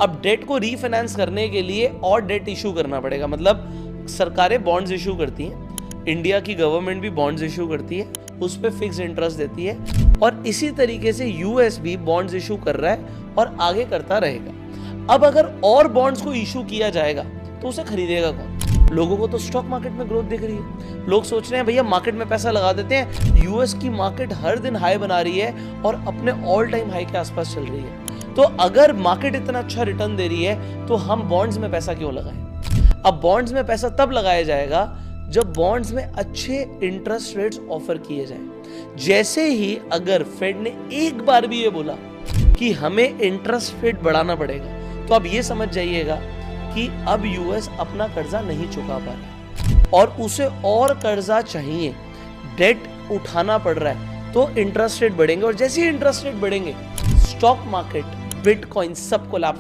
अब डेट को रीफाइनेंस करने के लिए और डेट इशू करना पड़ेगा, मतलब सरकारें बॉन्ड्स इशू करती हैं, इंडिया की गवर्नमेंट भी बॉन्ड्स इशू करती है, उस पर फिक्स इंटरेस्ट देती है, और इसी तरीके से यूएस भी बॉन्ड्स इशू कर रहा है और आगे करता रहेगा। अब अगर और बॉन्ड्स को इशू किया जाएगा तो उसे खरीदेगा कौन? लोगों को तो स्टॉक मार्केट में ग्रोथ दिख रही है, लोग सोच रहे हैं भैया मार्केट में पैसा लगा देते हैं। यूएस की मार्केट हर दिन हाई बना रही है और अपने ऑल टाइम हाई के आसपास चल रही है, तो अगर मार्केट इतना अच्छा रिटर्न दे रही है तो हम बॉन्ड्स में पैसा क्यों लगाएं? अब बॉन्ड्स में पैसा तब लगाया जाएगा जब बॉन्ड्स में अच्छे इंटरेस्ट रेट्स ऑफर किए जाएं। जैसे ही अगर फेड ने एक बार भी ये बोला कि हमें इंटरेस्ट रेट बढ़ाना पड़ेगा, तो अब ये समझ जाइएगा कि अब यूएस अपना कर्जा नहीं चुका पा रहा और उसे और कर्जा चाहिए, डेट उठाना पड़ रहा है, तो इंटरेस्ट रेट बढ़ेंगे, और जैसे ही इंटरेस्ट रेट बढ़ेंगे स्टॉक मार्केट, बिटकॉइन सब कोलैप्स